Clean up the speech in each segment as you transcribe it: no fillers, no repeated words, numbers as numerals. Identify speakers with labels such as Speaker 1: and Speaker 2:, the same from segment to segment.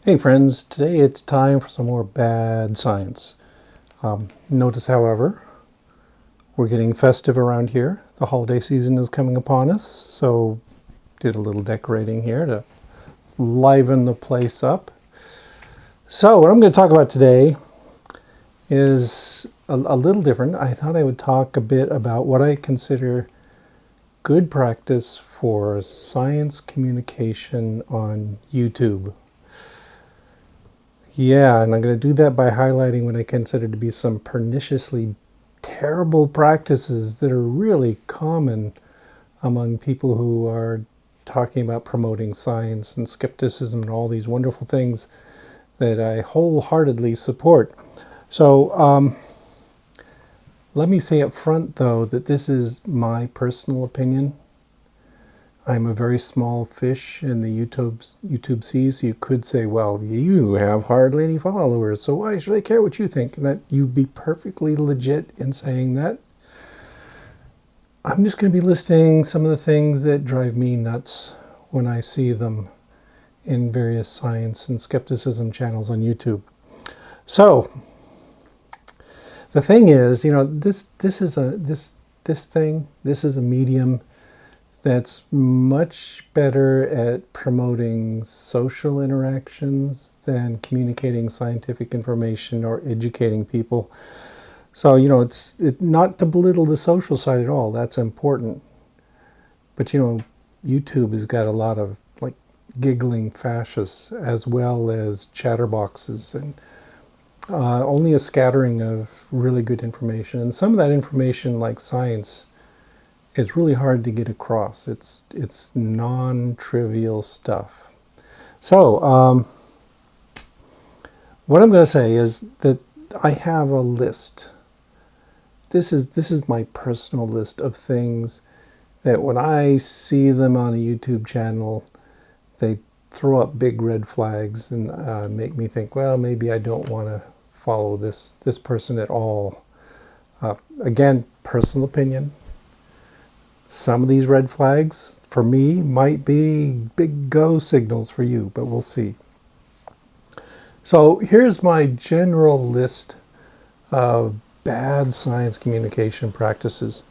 Speaker 1: Hey friends, today it's time for some more bad science. Notice, however, we're getting festive around here. The holiday season is coming upon us, so did a little decorating here to liven the place up. So what I'm going to talk about today is a little different. I thought I would talk a bit about what I consider good practice for science communication on YouTube. Yeah, and I'm going to do that by highlighting what I consider to be some perniciously terrible practices that are really common among people who are talking about promoting science and skepticism and all these wonderful things that I wholeheartedly support. So let me say up front, though, that this is my personal opinion. I'm a very small fish in the YouTube seas. You could say, well, you have hardly any followers, so why should I care what you think? And that you'd be perfectly legit in saying that. I'm just going to be listing some of the things that drive me nuts when I see them in various science and skepticism channels on YouTube. So the thing is, this is a medium that's much better at promoting social interactions than communicating scientific information or educating people. So, it's not to belittle the social side at all. That's important. But, YouTube has got a lot of like giggling fascists as well as chatterboxes and only a scattering of really good information. And some of that information, like science, it's really hard to get across. It's non-trivial stuff. So what I'm going to say is that I have a list. This is my personal list of things that when I see them on a YouTube channel, they throw up big red flags and make me think, well, maybe I don't want to follow this person at all. Again, personal opinion. Some of these red flags, for me, might be big go signals for you, but we'll see. So here's my general list of bad science communication practices.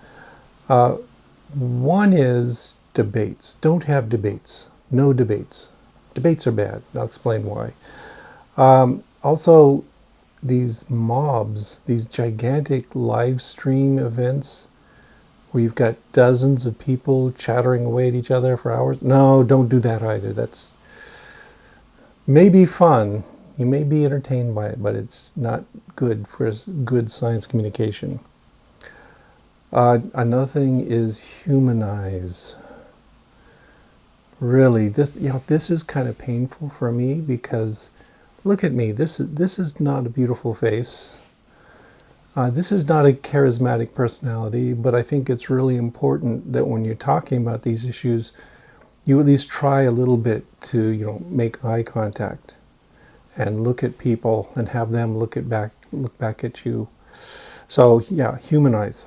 Speaker 1: One is debates. Don't have debates. No debates. Debates are bad. I'll explain why. Also, these mobs, these gigantic live stream events, where you've got dozens of people chattering away at each other for hours. No, don't do that either. That's maybe fun. You may be entertained by it, but it's not good for good science communication. Another thing is humanize. Really, this is kind of painful for me because look at me. This is not a beautiful face. This is not a charismatic personality, but I think it's really important that when you're talking about these issues, you at least try a little bit to, make eye contact and look at people and have them look back at you. So yeah, humanize.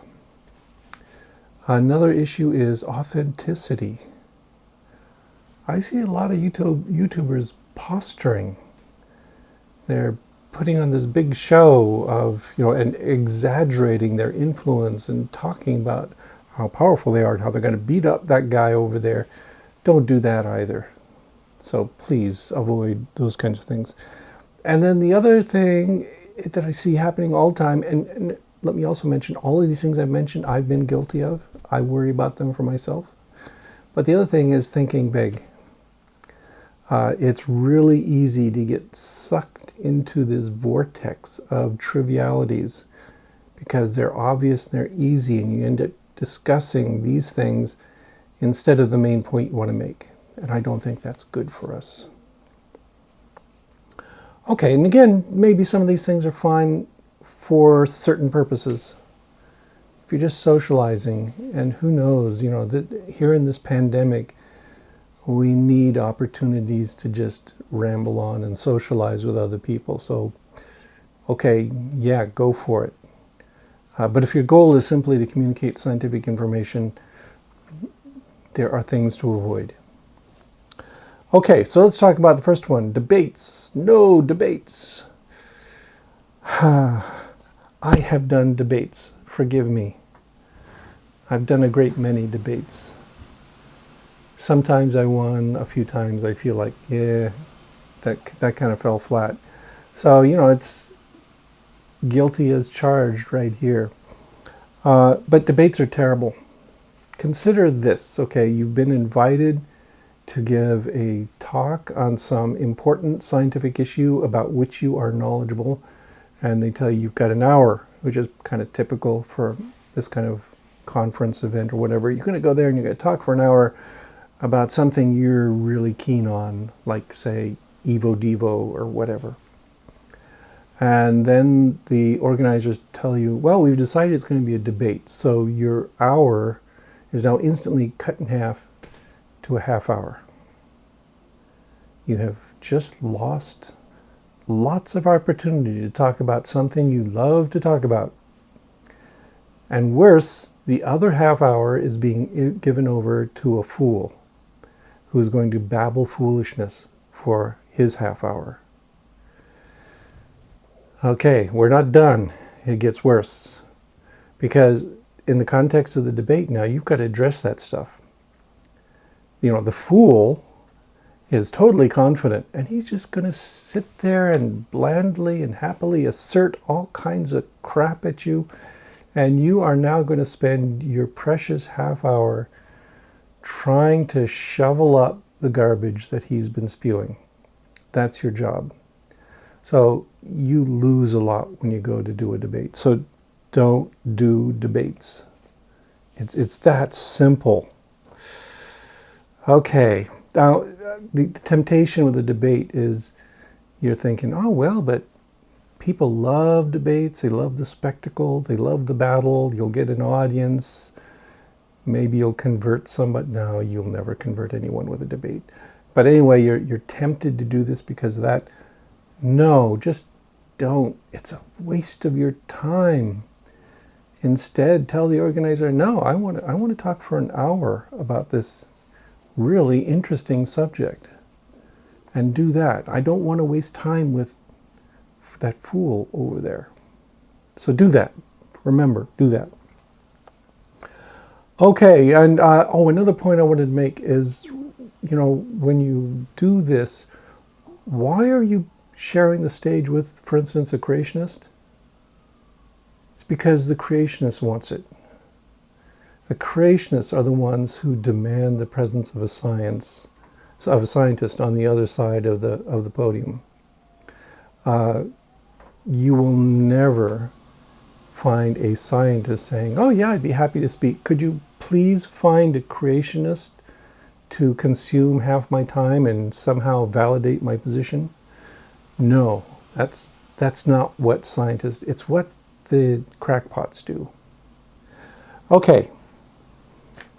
Speaker 1: Another issue is authenticity. I see a lot of YouTubers posturing. They're putting on this big show of, and exaggerating their influence and talking about how powerful they are and how they're going to beat up that guy over there. Don't do that either. So please avoid those kinds of things. And then the other thing that I see happening all the time, and let me also mention, all of these things I've mentioned, I've been guilty of. I worry about them for myself. But the other thing is thinking big. It's really easy to get sucked into this vortex of trivialities because they're obvious and they're easy, and you end up discussing these things instead of the main point you want to make. And I don't think that's good for us. Okay, and again, maybe some of these things are fine for certain purposes. If you're just socializing, and who knows, that here in this pandemic, we need opportunities to just ramble on and socialize with other people. So, okay, yeah, go for it. But if your goal is simply to communicate scientific information, there are things to avoid. Okay, so let's talk about the first one, debates. No debates. I have done debates. Forgive me. I've done a great many debates. Sometimes I won, a few times I feel like, yeah, that kind of fell flat. So, it's guilty as charged right here. But debates are terrible. Consider this, okay? You've been invited to give a talk on some important scientific issue about which you are knowledgeable, and they tell you you've got an hour, which is kind of typical for this kind of conference event or whatever. You're going to go there and you're going to talk for an hour about something you're really keen on, like, say, Evo Devo or whatever. And then the organizers tell you, well, we've decided it's going to be a debate. So your hour is now instantly cut in half to a half hour. You have just lost lots of opportunity to talk about something you love to talk about. And worse, the other half hour is being given over to a fool who is going to babble foolishness for his half hour. Okay, we're not done. It gets worse. Because in the context of the debate now, you've got to address that stuff. The fool is totally confident, and he's just going to sit there and blandly and happily assert all kinds of crap at you, and you are now going to spend your precious half hour trying to shovel up the garbage that he's been spewing. That's your job. So you lose a lot when you go to do a debate. So don't do debates. It's that simple. Okay, now the temptation with a debate is you're thinking, oh, well, but people love debates. They love the spectacle. They love the battle. You'll get an audience. Maybe you'll convert somebody. No, you'll never convert anyone with a debate. But anyway, you're tempted to do this because of that. No, just don't. It's a waste of your time. Instead, tell the organizer, no, I want to talk for an hour about this really interesting subject. And do that. I don't want to waste time with that fool over there. So do that. Remember, do that. Okay, and another point I wanted to make is, when you do this, why are you sharing the stage with, for instance, a creationist? It's because the creationist wants it. The creationists are the ones who demand the presence of a scientist on the other side of the podium. You will never find a scientist saying, oh yeah, I'd be happy to speak. Could you please find a creationist to consume half my time and somehow validate my position? No, that's not what scientists, it's what the crackpots do. Okay,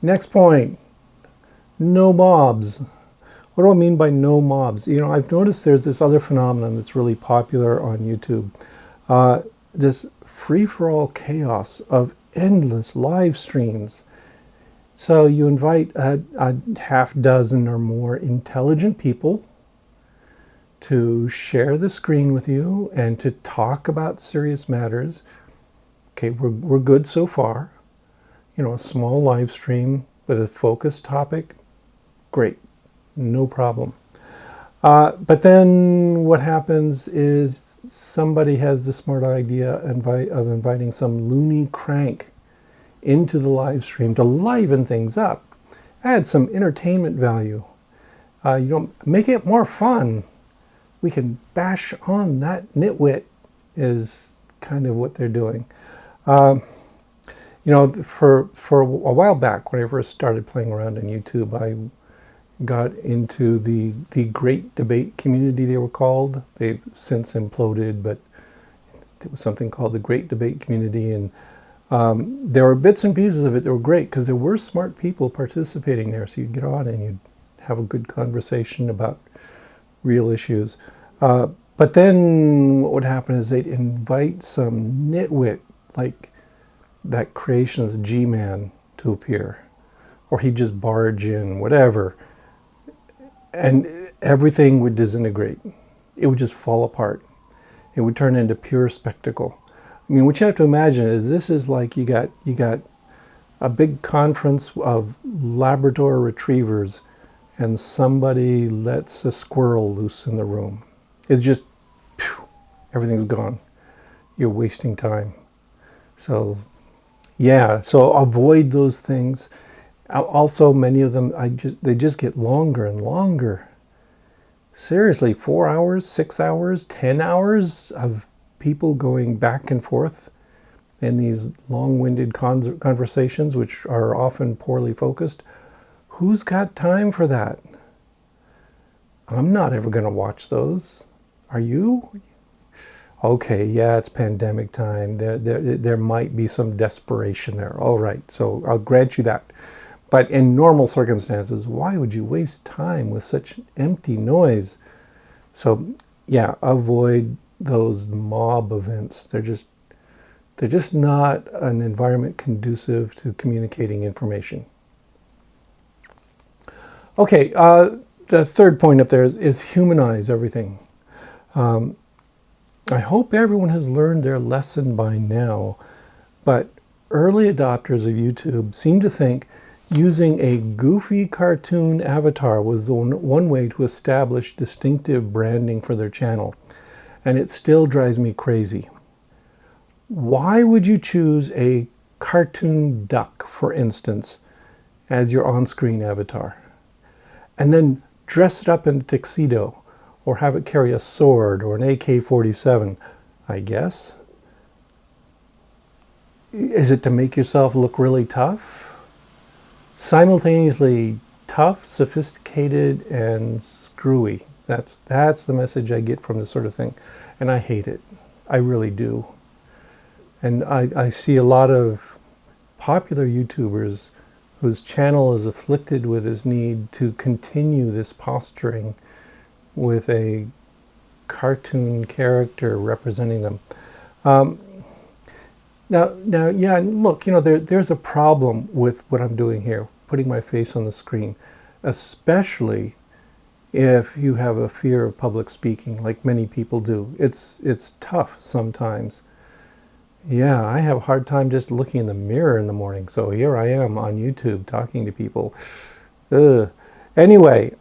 Speaker 1: next point, no mobs. What do I mean by no mobs? I've noticed there's this other phenomenon that's really popular on YouTube. This free-for-all chaos of endless live streams. So you invite a half dozen or more intelligent people to share the screen with you and to talk about serious matters. Okay, we're good so far. A small live stream with a focused topic, great, no problem. But then what happens is somebody has the smart idea of inviting some loony crank into the live stream to liven things up, add some entertainment value, make it more fun. We can bash on that nitwit is kind of what they're doing. For a while back, when I first started playing around on YouTube, I got into the Great Debate Community, they were called. They've since imploded, but it was something called the Great Debate Community, and there were bits and pieces of it that were great because there were smart people participating there, so you'd get on and you'd have a good conversation about real issues. But then what would happen is they'd invite some nitwit like that creationist G-Man to appear, or he'd just barge in, whatever. and everything would disintegrate. It would just fall apart. It would turn into pure spectacle. I mean, what you have to imagine is this is like you got a big conference of Labrador retrievers, and somebody lets a squirrel loose in the room. It's just, phew, everything's gone. You're wasting time. So, yeah, so avoid those things. Also, many of them, they just get longer and longer. Seriously, 4 hours, 6 hours, 10 hours of people going back and forth in these long-winded conversations, which are often poorly focused. Who's got time for that? I'm not ever going to watch those. Are you? Okay, yeah, it's pandemic time. There might be some desperation there. All right, so I'll grant you that. But in normal circumstances, why would you waste time with such empty noise? So, yeah, avoid those mob events. They're just not an environment conducive to communicating information. Okay, the third point up there is humanize everything. I hope everyone has learned their lesson by now, but early adopters of YouTube seem to think using a goofy cartoon avatar was the one way to establish distinctive branding for their channel, and it still drives me crazy. Why would you choose a cartoon duck, for instance, as your on-screen avatar, and then dress it up in a tuxedo, or have it carry a sword or an AK-47, I guess? Is it to make yourself look really tough? Simultaneously tough, sophisticated, and screwy. That's the message I get from this sort of thing. And I hate it. I really do. And I see a lot of popular YouTubers whose channel is afflicted with this need to continue this posturing with a cartoon character representing them. Now, yeah, look, there's a problem with what I'm doing here, putting my face on the screen, especially if you have a fear of public speaking, like many people do. It's tough sometimes. Yeah, I have a hard time just looking in the mirror in the morning, so here I am on YouTube talking to people. Ugh. Anyway,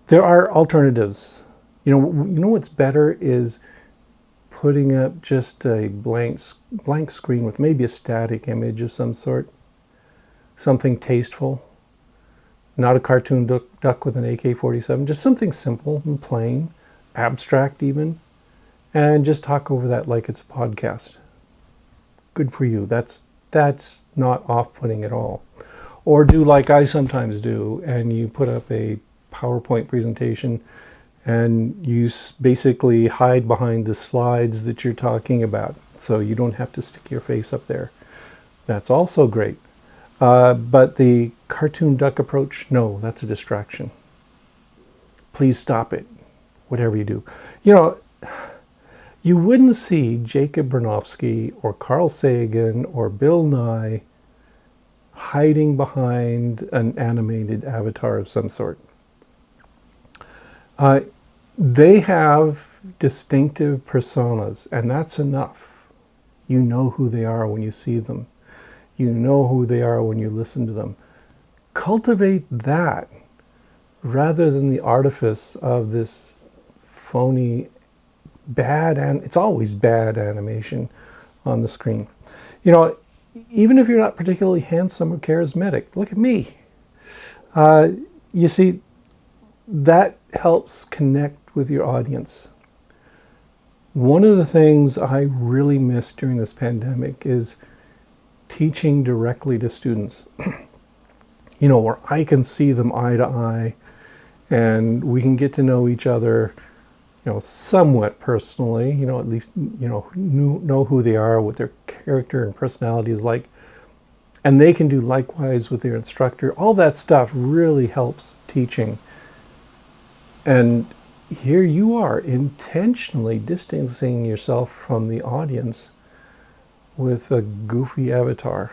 Speaker 1: there are alternatives. You know what's better is putting up just a blank screen with maybe a static image of some sort, something tasteful, not a cartoon duck with an AK-47, just something simple and plain, abstract even, and just talk over that like it's a podcast. Good for you. That's not off-putting at all. Or do like I sometimes do, and you put up a PowerPoint presentation and you basically hide behind the slides that you're talking about, so you don't have to stick your face up there. That's also great. But the cartoon duck approach, no, that's a distraction. Please stop it, whatever you do. You wouldn't see Jacob Bernofsky or Carl Sagan or Bill Nye hiding behind an animated avatar of some sort. They have distinctive personas, and that's enough. You know who they are when you see them. You know who they are when you listen to them. Cultivate that rather than the artifice of this phony, it's always bad animation on the screen. Even if you're not particularly handsome or charismatic, look at me. You see, that helps connect with your audience. One of the things I really missed during this pandemic is teaching directly to students. Where I can see them eye to eye and we can get to know each other, somewhat personally, at least, know who they are, what their character and personality is like. And they can do likewise with their instructor. All that stuff really helps teaching. And here you are intentionally distancing yourself from the audience with a goofy avatar.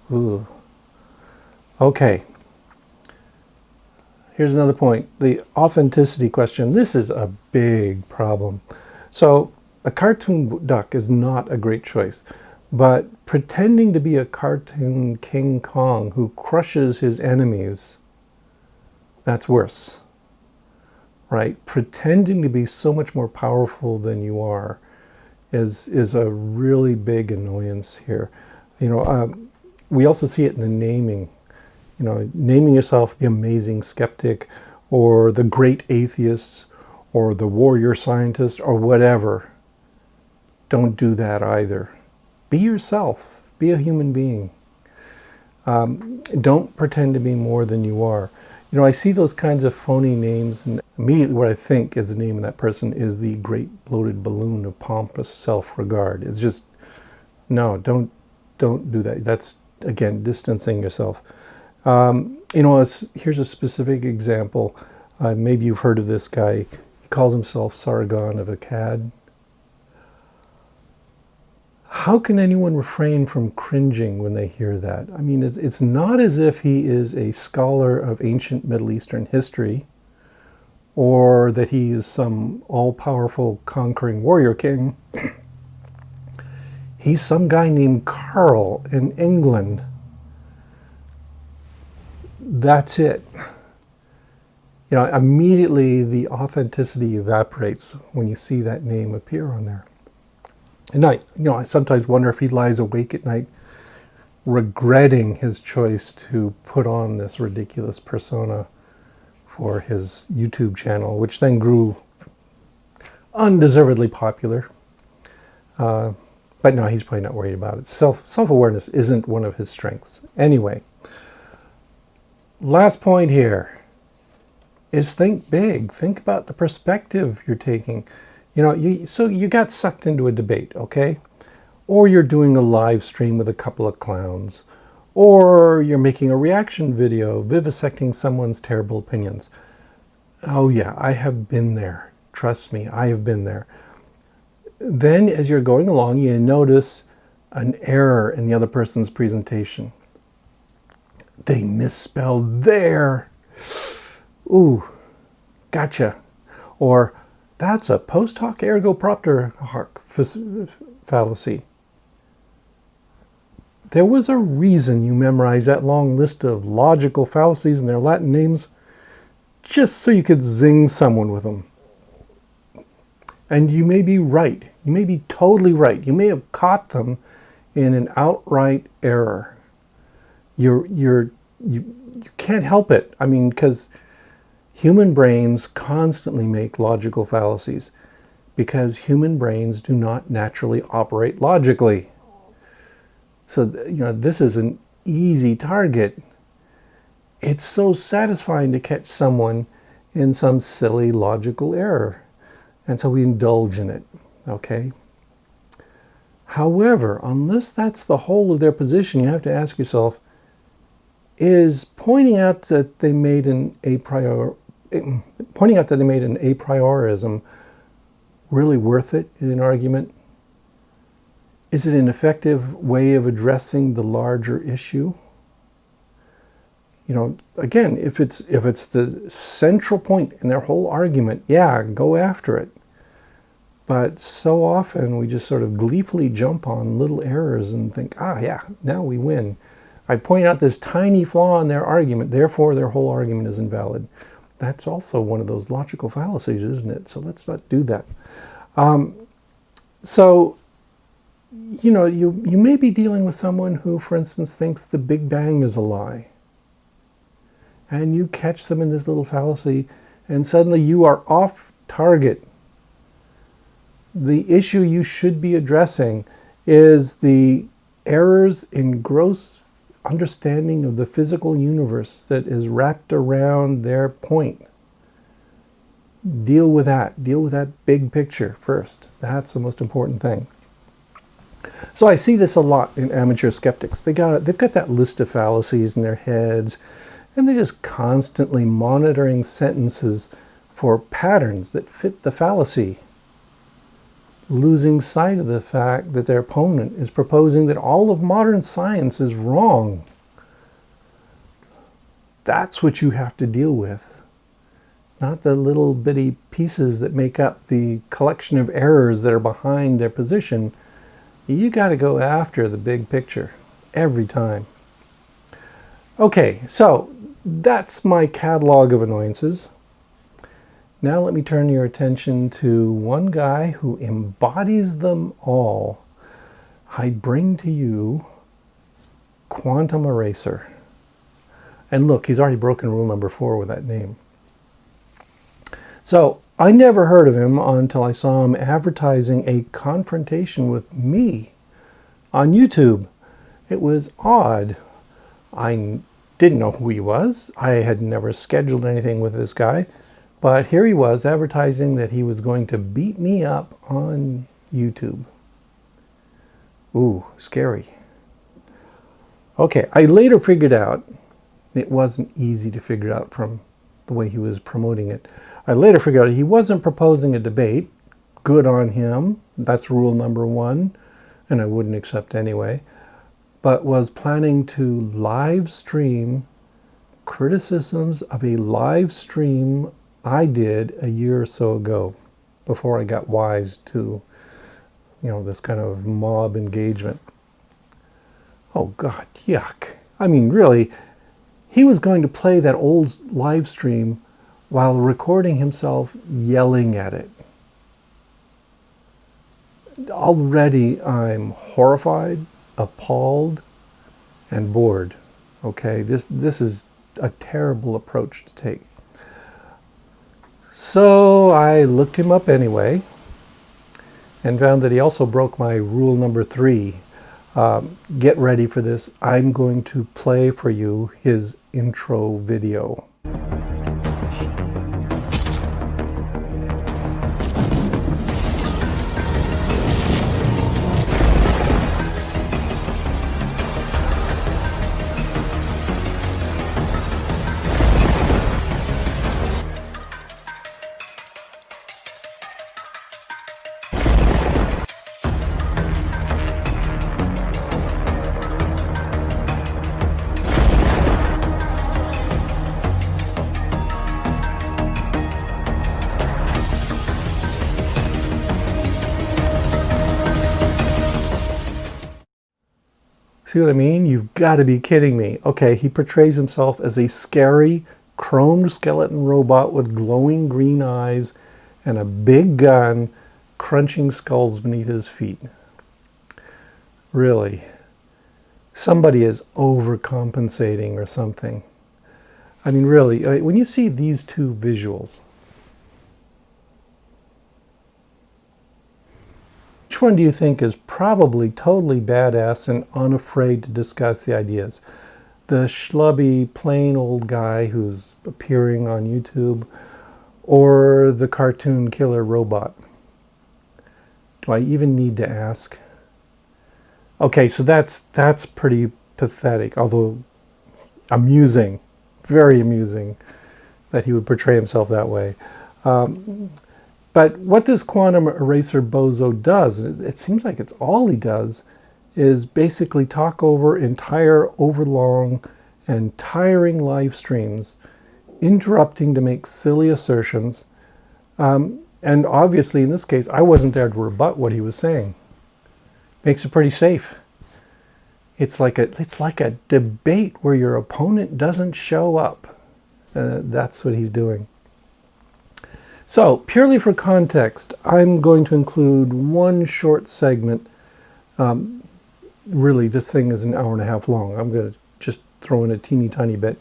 Speaker 1: Ooh. Okay. Here's another point. The authenticity question. This is a big problem. So a cartoon duck is not a great choice, but pretending to be a cartoon King Kong who crushes his enemies, that's worse, right? Pretending to be so much more powerful than you are is a really big annoyance here. We also see it in the naming. Naming yourself the amazing skeptic or the great atheist or the warrior scientist or whatever. Don't do that either. Be yourself. Be a human being. Don't pretend to be more than you are. I see those kinds of phony names, and immediately what I think is the name of that person is the great bloated balloon of pompous self-regard. It's just, no, don't do that. That's, again, distancing yourself. Here's a specific example. Maybe you've heard of this guy. He calls himself Sargon of Akkad. How can anyone refrain from cringing when they hear that? I mean, it's not as if he is a scholar of ancient Middle Eastern history, or that he is some all-powerful conquering warrior king. He's some guy named Carl in England. That's it. Immediately the authenticity evaporates when you see that name appear on there. And I sometimes wonder if he lies awake at night regretting his choice to put on this ridiculous persona for his YouTube channel, which then grew undeservedly popular. But no, he's probably not worried about it. Self-awareness isn't one of his strengths. Anyway, last point here is think big. Think about the perspective you're taking. So you got sucked into a debate, okay? Or you're doing a live stream with a couple of clowns. Or you're making a reaction video vivisecting someone's terrible opinions. Oh yeah, I have been there. Trust me, I have been there. Then as you're going along, you notice an error in the other person's presentation. They misspelled there. Ooh, gotcha. Or that's a post hoc ergo propter fallacy. There was a reason you memorized that long list of logical fallacies and their Latin names just so you could zing someone with them. And you may be right. You may be totally right. You may have caught them in an outright error. You can't help it. I mean, because human brains constantly make logical fallacies because human brains do not naturally operate logically. So, this is an easy target. It's so satisfying to catch someone in some silly logical error. And so we indulge in it, okay? However, unless that's the whole of their position, you have to ask yourself, is pointing out that they made an a priorism really worth it in an argument? Is it an effective way of addressing the larger issue? Again, if it's the central point in their whole argument, yeah, go after it. But so often we just sort of gleefully jump on little errors and think, yeah, now we win. I point out this tiny flaw in their argument, therefore their whole argument is invalid. That's also one of those logical fallacies, isn't it? So let's not do that. You may be dealing with someone who, for instance, thinks the Big Bang is a lie. And you catch them in this little fallacy, and suddenly you are off target. The issue you should be addressing is the errors in gross understanding of the physical universe that is wrapped around their point. Deal with that. Deal with that big picture first. That's the most important thing. So I see this a lot in amateur skeptics. They've got that list of fallacies in their heads, and they're just constantly monitoring sentences for patterns that fit the fallacy, losing sight of the fact that their opponent is proposing that all of modern science is wrong. That's what you have to deal with. not the little bitty pieces that make up the collection of errors that are behind their position. You got to go after the big picture every time. Okay, so that's my catalog of annoyances. Now let me turn your attention to one guy who embodies them all. I bring to you QuantumEraser. And look, he's already broken rule number 4 with that name. So I never heard of him until I saw him advertising a confrontation with me on YouTube. It was odd. I didn't know who he was. I had never scheduled anything with this guy. But here he was advertising that he was going to beat me up on YouTube. Ooh, scary. Okay, I later figured out, it wasn't easy to figure out from the way he was promoting it. I later figured out he wasn't proposing a debate. Good on him. That's rule number 1, and I wouldn't accept anyway. But was planning to live stream criticisms of a live stream I did a year or so ago, before I got wise to, this kind of mob engagement. Oh God, yuck. I mean, really, he was going to play that old live stream while recording himself yelling at it. Already I'm horrified, appalled, and bored. Okay, this is a terrible approach to take. So I looked him up anyway and found that he also broke my rule number 3. Get ready for this. I'm going to play for you his intro video. See what I mean? You've got to be kidding me. Okay, he portrays himself as a scary, chromed skeleton robot with glowing green eyes and a big gun crunching skulls beneath his feet. Really? Somebody is overcompensating or something. I mean, really, when you see these two visuals, which one do you think is probably totally badass and unafraid to discuss the ideas? The schlubby, plain old guy who's appearing on YouTube, or the cartoon killer robot? Do I even need to ask? Okay, so that's pretty pathetic, although amusing, very amusing that he would portray himself that way. But what this QuantumEraser bozo does, and it seems like it's all he does, is basically talk over entire overlong and tiring live streams, interrupting to make silly assertions. And obviously, in this case, I wasn't there to rebut what he was saying. Makes it pretty safe. It's like a debate where your opponent doesn't show up. That's what he's doing. So, purely for context, I'm going to include one short segment. Really, this thing is an hour and a half long. I'm going to just throw in a teeny tiny bit.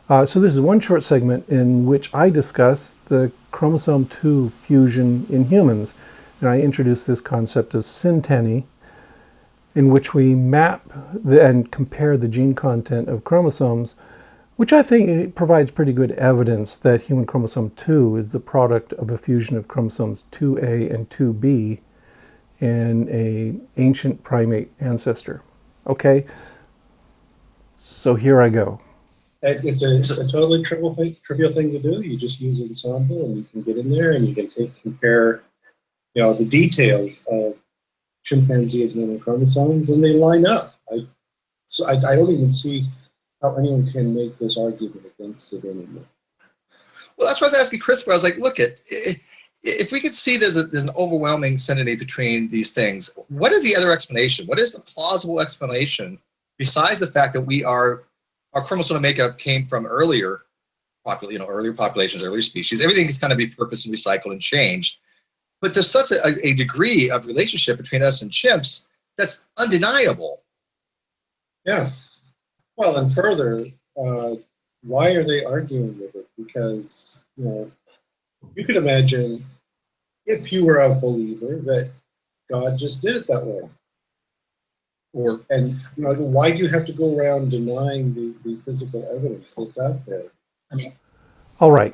Speaker 1: So this is one short segment in which I discuss the chromosome 2 fusion in humans. And I introduce this concept of synteny, in which we map and compare the gene content of chromosomes, which I think provides pretty good evidence that human chromosome 2 is the product of a fusion of chromosomes 2A and 2B in an ancient primate ancestor. Okay, so here I go.
Speaker 2: It's a totally trivial thing to do. You just use an sample and you can get in there and you can compare, the details of chimpanzee and human chromosomes, and they line up. So I don't even see how anyone can make this argument against it anymore.
Speaker 3: Well, that's what I was asking Chris for. I was like, look, if we could see there's an overwhelming synergy between these things, what is the other explanation? What is the plausible explanation besides the fact that our chromosomal makeup came from earlier populations, earlier species? Everything is kind of repurposed and recycled and changed. But there's such a degree of relationship between us and chimps that's undeniable.
Speaker 2: Yeah. Well, and further, why are they arguing with it? Because, you could imagine if you were a believer that God just did it that way. And why do you have to go around denying the physical evidence that's out there?
Speaker 3: I mean,
Speaker 1: all right.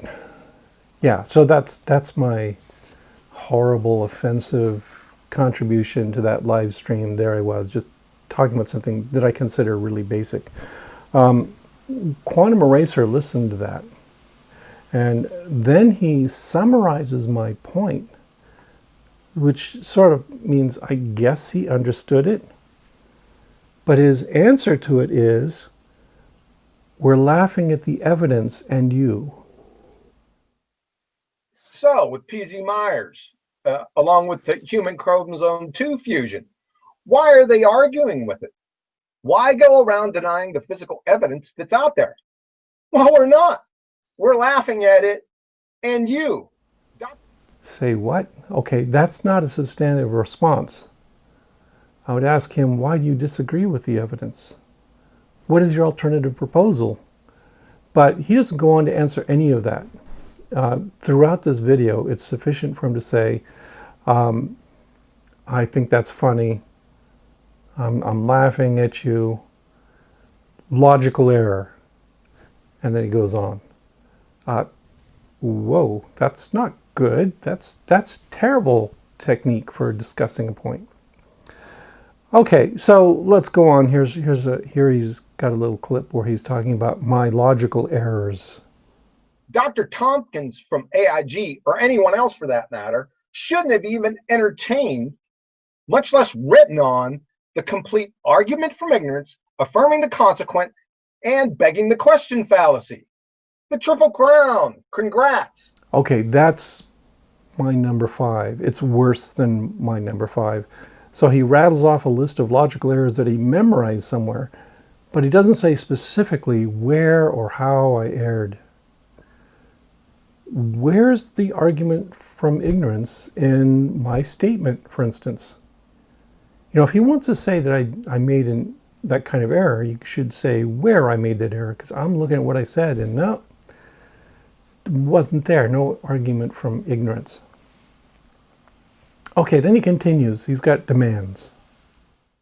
Speaker 1: Yeah, so that's my horrible, offensive contribution to that live stream. There I was, just talking about something that I consider really basic. QuantumEraser listened to that, and then he summarizes my point, which sort of means I guess he understood it, but his answer to it is, we're laughing at the evidence and you.
Speaker 4: So with PZ Myers, along with the human chromosome 2 fusion, why are they arguing with it? Why go around denying the physical evidence that's out there? Well, we're not. We're laughing at it and you.
Speaker 1: Say what? Okay, that's not a substantive response. I would ask him, why do you disagree with the evidence? What is your alternative proposal? But he doesn't go on to answer any of that. Throughout this video, it's sufficient for him to say, I think that's funny. I'm laughing at you. Logical error. And then he goes on. Whoa, that's not good. That's terrible technique for discussing a point. Okay, so let's go on. Here he's got a little clip where he's talking about my logical errors.
Speaker 4: Dr. Tompkins from AIG, or anyone else for that matter, shouldn't have even entertained, much less written on, the complete argument from ignorance, affirming the consequent, and begging the question fallacy. The Triple Crown. Congrats.
Speaker 1: Okay, that's my number 5. It's worse than my number 5. So he rattles off a list of logical errors that he memorized somewhere, but he doesn't say specifically where or how I erred. Where's the argument from ignorance in my statement, for instance? If he wants to say that I made that kind of error, you should say where I made that error, because I'm looking at what I said, and no, it wasn't there. No argument from ignorance. Okay, then he continues. He's got demands.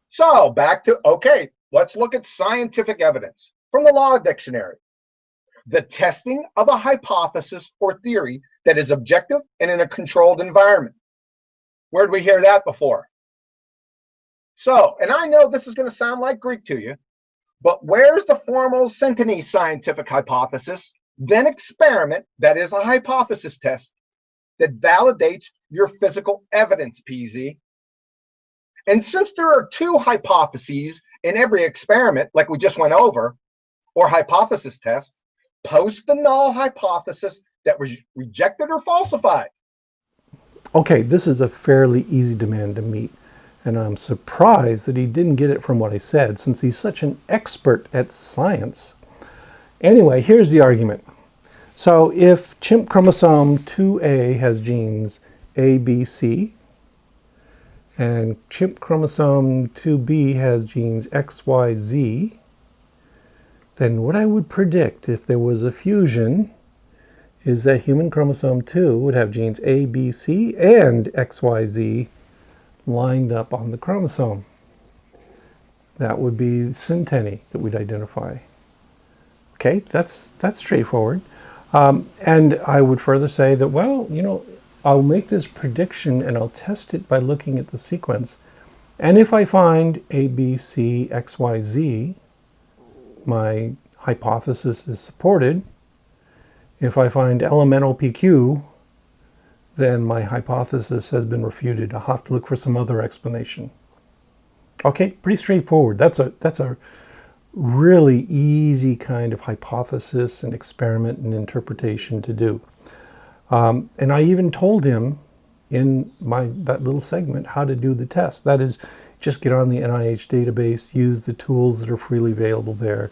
Speaker 4: So back to, okay, let's look at scientific evidence from the Law Dictionary. The testing of a hypothesis or theory that is objective and in a controlled environment. Where did we hear that before? So, and I know this is going to sound like Greek to you, but where's the formal Centene scientific hypothesis, then experiment that is a hypothesis test that validates your physical evidence, PZ? And since there are 2 hypotheses in every experiment, like we just went over, or hypothesis test, post the null hypothesis that was rejected or falsified.
Speaker 1: Okay, this is a fairly easy demand to meet, and I'm surprised that he didn't get it from what I said, since he's such an expert at science. Anyway, here's the argument. So if chimp chromosome 2A has genes A, B, C, and chimp chromosome 2B has genes X, Y, Z, then what I would predict if there was a fusion is that human chromosome 2 would have genes A, B, C, and X, Y, Z lined up on the chromosome. That would be Centene that we'd identify. Okay, that's straightforward. And I would further say that, well, I'll make this prediction and I'll test it by looking at the sequence. And if I find A, B, C, X, Y, Z, my hypothesis is supported. If I find elemental PQ, then my hypothesis has been refuted. I'll have to look for some other explanation. Okay, pretty straightforward. That's a really easy kind of hypothesis and experiment and interpretation to do. And I even told him in that little segment how to do the test. That is, just get on the NIH database, use the tools that are freely available there,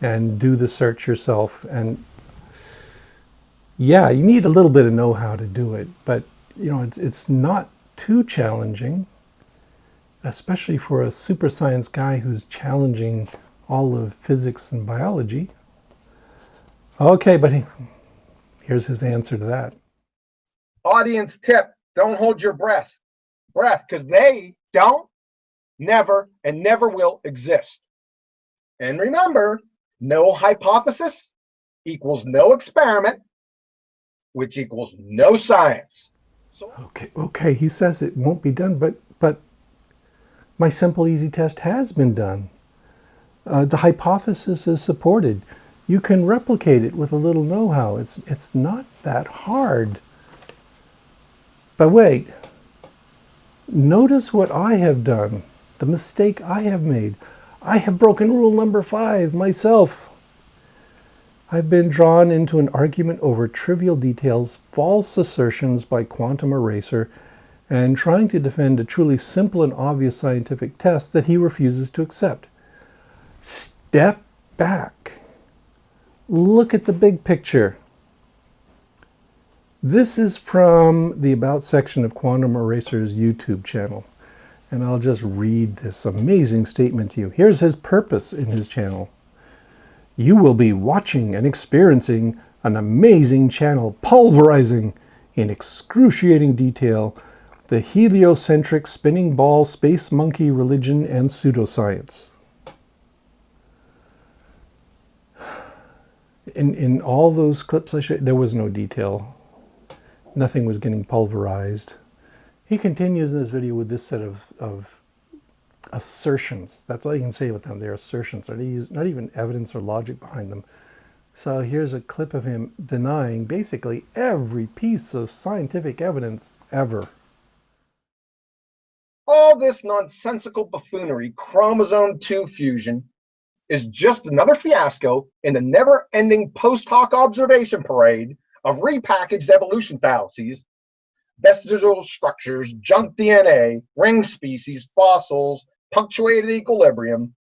Speaker 1: and do the search yourself. And yeah, you need a little bit of know-how to do it, but it's not too challenging, especially for a super science guy who's challenging all of physics and biology. Okay, but here's his answer to that.
Speaker 4: Audience tip, don't hold your breath, because they don't, never, and never will exist. And remember, no hypothesis equals no experiment, which equals no science. So,
Speaker 1: okay, he says it won't be done, but my simple, easy test has been done. The hypothesis is supported. You can replicate it with a little know-how. It's not that hard. But wait, notice what I have done, the mistake I have made. I have broken rule number 5 myself. I've been drawn into an argument over trivial details, false assertions by QuantumEraser, and trying to defend a truly simple and obvious scientific test that he refuses to accept. Step back. Look at the big picture. This is from the About section of QuantumEraser's YouTube channel. And I'll just read this amazing statement to you. Here's his purpose in his channel. You will be watching and experiencing an amazing channel pulverizing in excruciating detail the heliocentric spinning ball space monkey religion and pseudoscience. In all those clips I showed, there was no detail. Nothing was getting pulverized. He continues in this video with this set of assertions. That's all you can say about them. They're assertions. There's not even evidence or logic behind them. So here's a clip of him denying basically every piece of scientific evidence ever.
Speaker 4: all this nonsensical buffoonery, chromosome 2 fusion, is just another fiasco in the never-ending post-hoc observation parade of repackaged evolution fallacies, vestigial structures, junk DNA, ring species, fossils, punctuated equilibrium,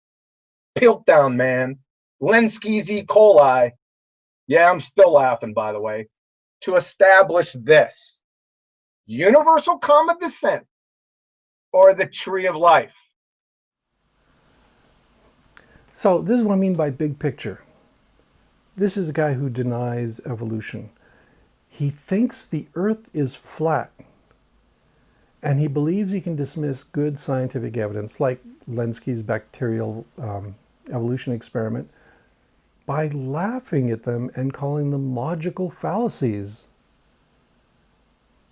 Speaker 4: Piltdown Man, Lenski's E. coli. Yeah, I'm still laughing, by the way. To establish this: universal common descent, or the tree of life.
Speaker 1: So this is what I mean by big picture. This is a guy who denies evolution. He thinks the Earth is flat, and he believes he can dismiss good scientific evidence, like Lenski's bacterial evolution experiment, by laughing at them and calling them logical fallacies.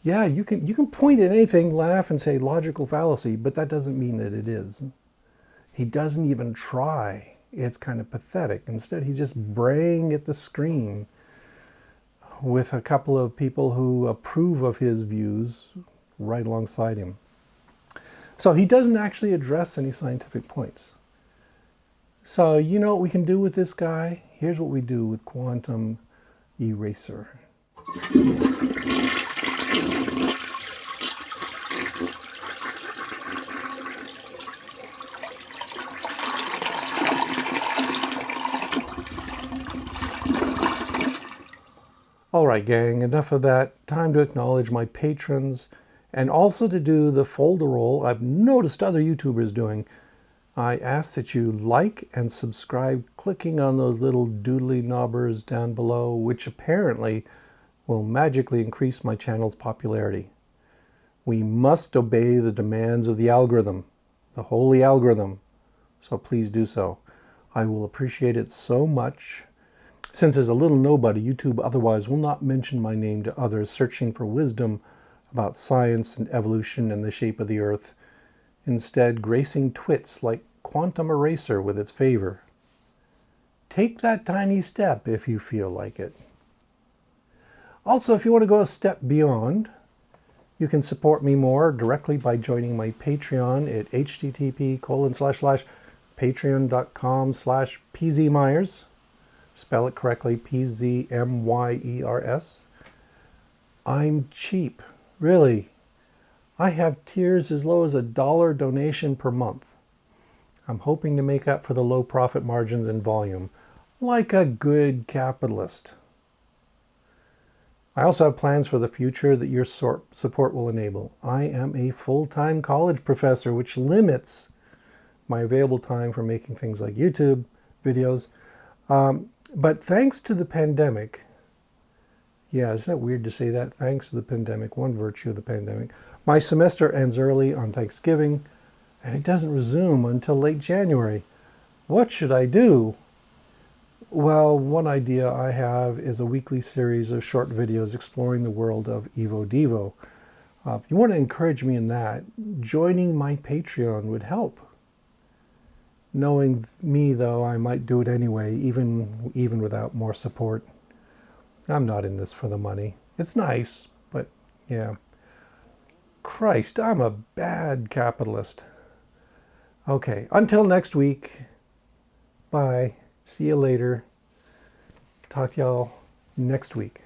Speaker 1: Yeah, you can point at anything, laugh, and say logical fallacy, but that doesn't mean that it is. He doesn't even try. It's kind of pathetic. Instead, he's just braying at the screen with a couple of people who approve of his views right alongside him. So he doesn't actually address any scientific points. So you know what we can do with this guy? Here's what we do with Quantum Eraser. All right, gang, enough of that. Time to acknowledge my patrons and also to do the folder roll I've noticed other YouTubers doing. I ask that you like and subscribe, clicking on those little doodly knobbers down below, which apparently will magically increase my channel's popularity. We must obey the demands of the algorithm, the holy algorithm, so please do so. I will appreciate it so much. Since as a little nobody, YouTube otherwise will not mention my name to others searching for wisdom about science and evolution and the shape of the Earth, instead gracing twits like QuantumEraser with its favor. Take that tiny step if you feel like it. Also, if you want to go a step beyond, you can support me more directly by joining my Patreon at http:// patreon.com/PZMyers. Spell it correctly, PZMYERS. I'm cheap, really. I have tiers as low as $1 donation per month. I'm hoping to make up for the low profit margins and volume, like a good capitalist. I also have plans for the future that your support will enable. I am a full-time college professor, which limits my available time for making things like YouTube videos. But thanks to the pandemic, yeah, isn't that weird to say that? Thanks to the pandemic, one virtue of the pandemic. My semester ends early on Thanksgiving, and it doesn't resume until late January. What should I do? Well, one idea I have is a weekly series of short videos exploring the world of Evo Devo. If you want to encourage me in that, joining my Patreon would help. Knowing me, though, I might do it anyway, even without more support. I'm not in this for the money. It's nice, but yeah. Christ, I'm a bad capitalist. Okay, until next week. Bye. See you later. Talk to y'all next week.